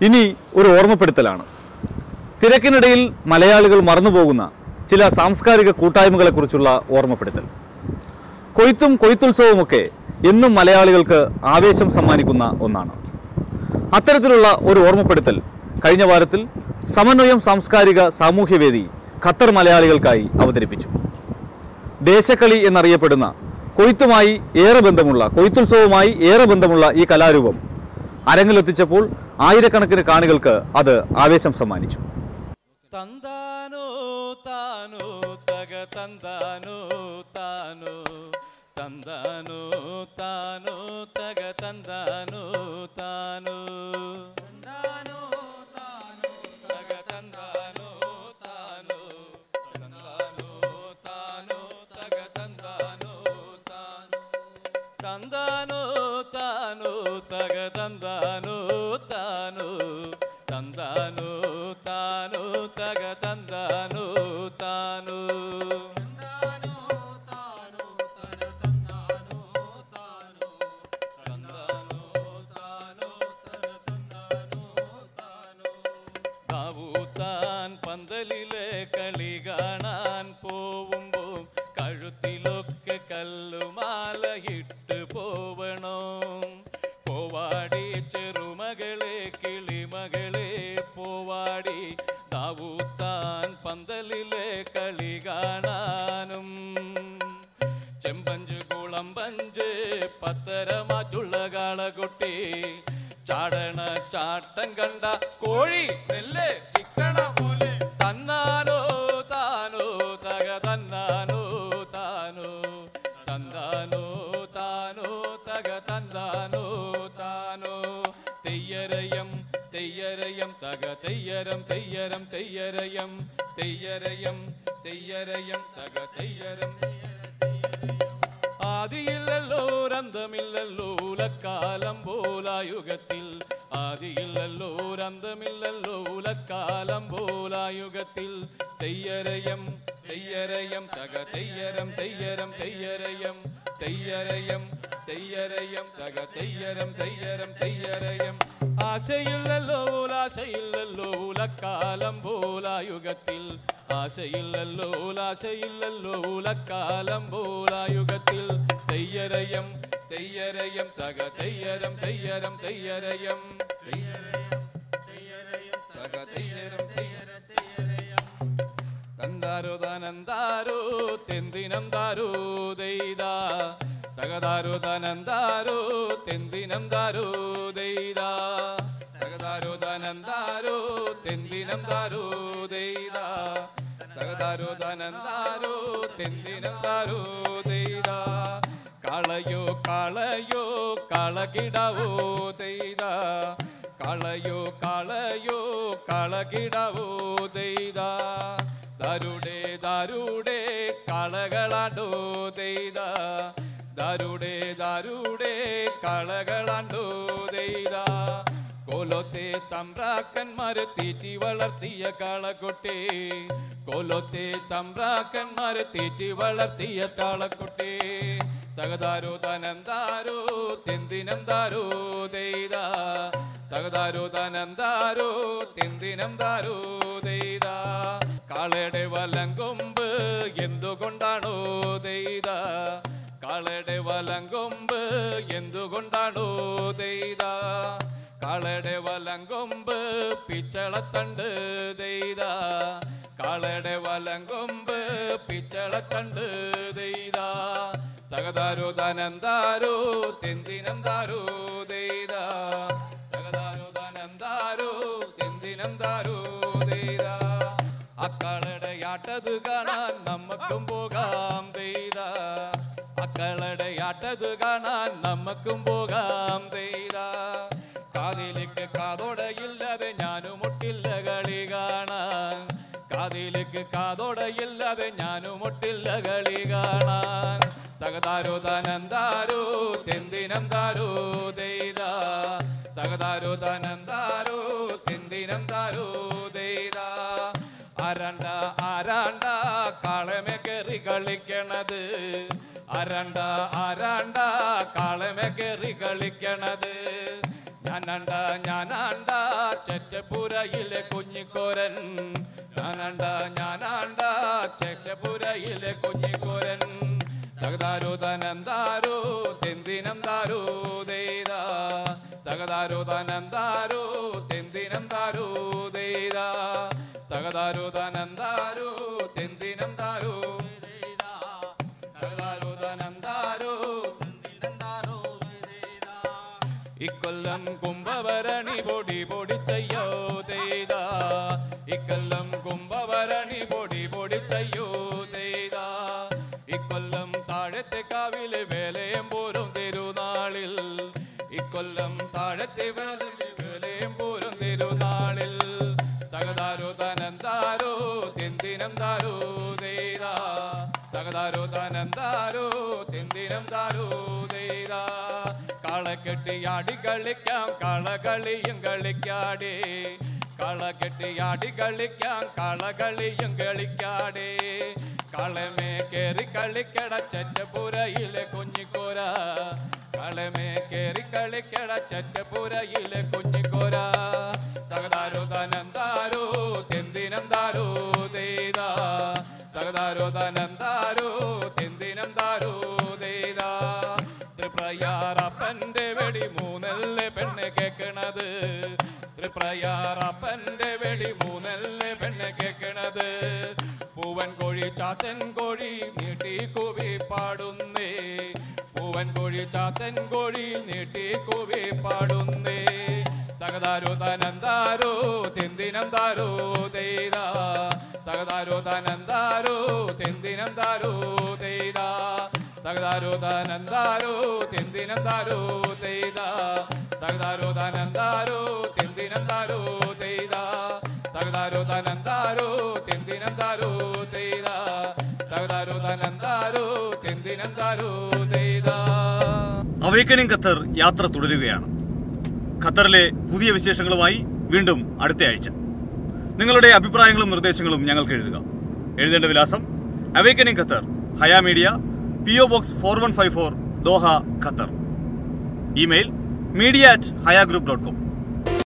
ഇനി ഒരു ഓർമ്മപ്പെടുത്തലാണ്. തിരക്കിനിടയിൽ മലയാളികൾ മറന്നുപോകുന്ന ചില സാംസ്കാരിക കൂട്ടായ്മകളെക്കുറിച്ചുള്ള ഓർമ്മപ്പെടുത്തൽ. കൊയ്ത്തും കൊയ്ത്തുത്സവമൊക്കെ എന്നും മലയാളികൾക്ക് ആവേശം സമ്മാനിക്കുന്ന ഒന്നാണ്. അത്തരത്തിലുള്ള ഒരു ഓർമ്മപ്പെടുത്തൽ കഴിഞ്ഞ വാരത്തിൽ സമന്വയം സാംസ്കാരിക സാമൂഹ്യവേദി ഖത്തർ മലയാളികൾക്കായി അവതരിപ്പിച്ചു. ദേശക്കളി എന്നറിയപ്പെടുന്ന കൊയ്ത്തുത്സവവുമായി ഏറെ ബന്ധമുള്ള ഈ കലാരൂപം അരങ്ങിലെത്തിച്ചപ്പോൾ ആയിരക്കണക്കിന് കാണികൾക്ക് അത് ആവേശം സമ്മാനിച്ചു. തന്താനോ താനോ തക തന്താനോ താനോ തന്താനോ താനോ തക തന്താനോ താനോ തന്താനോ താനോ തക തന്താനോ താനോ തന്താനോ താനോ തക തന്താനോ താനോ തന്താനോ താനോ തക തന്താനോ താനോ തന്താനോ താനോ തക തന്താനോ താനോ തന്താനോ താനോ തന തന്താനോ താനോ തന്താനോ താനോ തന തന്താനോ താനോ ദാവൂത്താൻ പന്തലിലെ കളി കാണാൻ പോവുമ്പോൾ കഴുത്തിലൊക്കെ കല്ലുമാലയിട്ട് പോവണോ പോവാടി ചെറുമകളെ കിളിമകളെ പോവാടി ദാവൂത്താൻ പന്തലിലെ കളി കാണാനും ചെമ്പഞ്ച് കുളമ്പഞ്ച് പത്തരമാറ്റുള്ള കാളകൊട്ടി ചാടണ ചാട്ടം കണ്ട കോഴി നെല്ല് ചിക്കണ പോലെ തന്നാനോ താനോ തക തന്നാനോ താനോ തന്താനോ താനോ തക തന്താനോ താനോ തെയ്യരയം തെയ്യരയം തക തെയ്യരം തെയ്യരം തെയ്യരയം തെയ്യരയം തെയ്യരയം തക തെയ്യരം ആദിയില്ലല്ലോ രന്തമില്ലല്ലോ ഉലക്കാലം പോലായുഗത്തിൽ ആദിയില്ലല്ലോ രന്തമില്ലല്ലോ ഉലക്കാലം പോലായുഗത്തിൽ തെയ്യരയം തെയ്യരയം തക തെയ്യരം തെയ്യരം തെയ്യരയം തെയ്യരയം തെയ്യരയം തക തെയ്യരം തെയ്യരം തെയ്യരയം ആശയില്ലല്ലോ ആശയില്ലല്ലോ ഉലക്കാലം പോലായുഗത്തിൽ ആശയില്ലല്ലോ ആശയില്ലല്ലോ ഉലക്കാലം പോലായുഗത്തിൽ തെയ്യരയം തെയ്യരയം തക തെയ്യരം തെയ്യരം തെയ്യരയം തെയ്യരയം തെയ്യരയം തക തെയ്യരം തെയ്യര തെയ്യരയം തന്താരോ തനന്താരോ തെന്തിനം താരോ ദൈദാ തകതാരോ തനന്താരോ തെന്തിനം താരോ ദൈദാ തകതാരോ തനന്താരോ തെന്തിനം താരോ ദൈദാ തകതാരോ തനന്താരോ തെന്തിനം താരോ ദൈദാ കാളയോ കാളയോ കാളകിടാവോ ദൈദാ കാളയോ കാളയോ കാളകിടാവോ ദൈദാ ദാരുടെ ദാരുടെ കാളകളാണ്ടോ ദൈദാ ദാരുടെ ദാരുടെ കാളകളാണ്ടോ ദൈദാ കോലത്തെ തമ്പ്രാക്കന്മാരെ തീറ്റി വളർത്തിയ കാളക്കൊട്ടെ കോലത്തെ തമ്പ്രാക്കന്മാരെ തീറ്റി വളർത്തിയ കാളക്കൊട്ടെ തകതാരോ തനന്താരോ തെന്തിനം താരോ ദൈദാ തകതാരോ തനന്താരോ തെന്തിനം താരോ ദൈദാ കാളയുടെ വലങ്കൊമ്പ് എന്തുകൊണ്ടാണോ ദൈദാ കാളയുടെ വലങ്കൊമ്പ് എന്തുകൊണ്ടാണോ ദൈദാ കാളയുടെ വലങ്കൊമ്പ് പിച്ചളത്തണ്ട് ദൈദാ കാളയുടെ വലങ്കൊമ്പ് പിച്ചളത്തണ്ട് ദൈദാ തകതാരോ തനന്താരോ തെന്തിനം താരോ ദൈദാ തകതാരോ തനന്താരോ തെന്തിനം താരോ ദൈദാ അക്കാളയുടെ ആട്ടത് കാണാൻ നമുക്കും പോകാം ദൈദാ അക്കളുടെ ആട്ടത് കാണാൻ നമുക്കും പോകാം ദൈദാ കാതിലേക്ക് കാതോടയില്ലാതെ ഞാനും ഒട്ടില്ല കളി കാണാൻ കാതിലേക്ക് കാതോടയില്ലാതെ ഞാനും ഒട്ടില്ല കളി കാണാൻ തകതാരോ തനന്താരോ തെന്തിനം താരോ ദൈദാ തകതാരോ തനന്താരോ തെന്തിനം താരോ ദൈദാ ആരാണ്ട ആരാണ്ട കാളമേ കയറി കളിക്കണത് ആരാണ്ട ആരാണ്ട കാളമേ കയറി കളിക്കണത് ഞാനാണ്ട ചെറ്റപ്പുരയിലെ കുഞ്ഞിക്കോരൻ. ഞാനാണ്ട ചെറ്റപ്പുരയിലെ കുഞ്ഞിക്കോരൻ. തകതാരോ തനന്താരോ തെന്തിനം താരോ ദേദാ. തകതാരോ തനന്താരോ തെന്തിനം താരോ ദേദാ. തകതാരോ തനന്താരോ തെന്തിനം താരോ ദേദാ. തകതാരോ തനന്താരോ തെന്തിനം താരോ ദേദാ. ഇക്കൊല്ലം കുംഭഭരണി പൊടി പൊടിച്ചയ്യോ ദേദാ. ഇക്കൊല്ലം കുംഭഭരണി പൊടി പൊടിച്ചയ്യോ ദേദാ. ഇക്കൊല്ലം താഴത്തെ കാവിലെ വേലയം പോരും തിരുനാളിൽ. ഇക്കൊല്ലം താഴത്തെ വേലയം പോരും തിരുനാളിൽ. തകതാരോ തനന്താരോ തെന്തിനം താരോ ദേദാ. തകതാരോ തനന്താരോ തെന്തിനം താരോ ദേദാ. കാളക്കെട്ടിയാടി കളിക്കാം കളകളിയും കളിക്കാടേ. കാളക്കെട്ടിയാടി കളിക്കാം കളകളിയും കളിക്കാടേ. കളമേ കേറി കളിക്കട ചെറ്റപ്പുരയിലെ കുഞ്ഞിക്കോര. കളമേ കേറി കളിക്കട ചെറ്റപ്പുരയിലെ കുഞ്ഞിക്കോര. തകതാരോ തനന്താരോ തെന്തിനം താരോ ദേദാ. തകതാരോ തനന്താരോ തെന്തിനം താരോ ദേദാ. തൃപ്രയാറപ്പന്റെ വെടി മൂന്നല്ലേ പെണ്ണ് കേക്കണത്. തൃപ്രയാറപ്പന്റെ വെടി മൂന്നല്ലേ പെണ്ണ് കേക്കണത്. പൂവൻ കോഴി ചാത്തൻ കോഴി നീട്ടി കൂവി പാടുന്നേ. പൂവൻ കോഴി ചാത്തൻ കോഴി നീട്ടി കൂവി പാടുന്നേ. തകതാരോ തനന്താരോ തെന്തിനം താരോ ദേദാ. തകതാരോ തനന്താരോ തെന്തിനം താരോ ദേദാ. തകതാരോ തനന്താരോ തെന്തിനം താരോ ദേദാ. തകതാരോ തനന്താരോ തെന്തിനം താരോ ദേദാ. തകതാരോ തനന്താരോ തെന്തിനം താരോ ദേദാ. തകതാരോ തനന്താരോ തെന്തിനം താരോ ദേദാ. അവേക്കനിംഗ് ഖത്തർ യാത്ര തുടരുകയാണ്. ഖത്തറിലെ പുതിയ വിശേഷങ്ങളുമായി വീണ്ടും അടുത്ത ആഴ്ച. നിങ്ങളുടെ അഭിപ്രായങ്ങളും നിർദ്ദേശങ്ങളും ഞങ്ങൾക്ക് എഴുതുക. എഴുതേണ്ട വിലാസം awakening Qatar, Haya media, PO Box 4154, Doha, Qatar. Email media@hayagroup.com.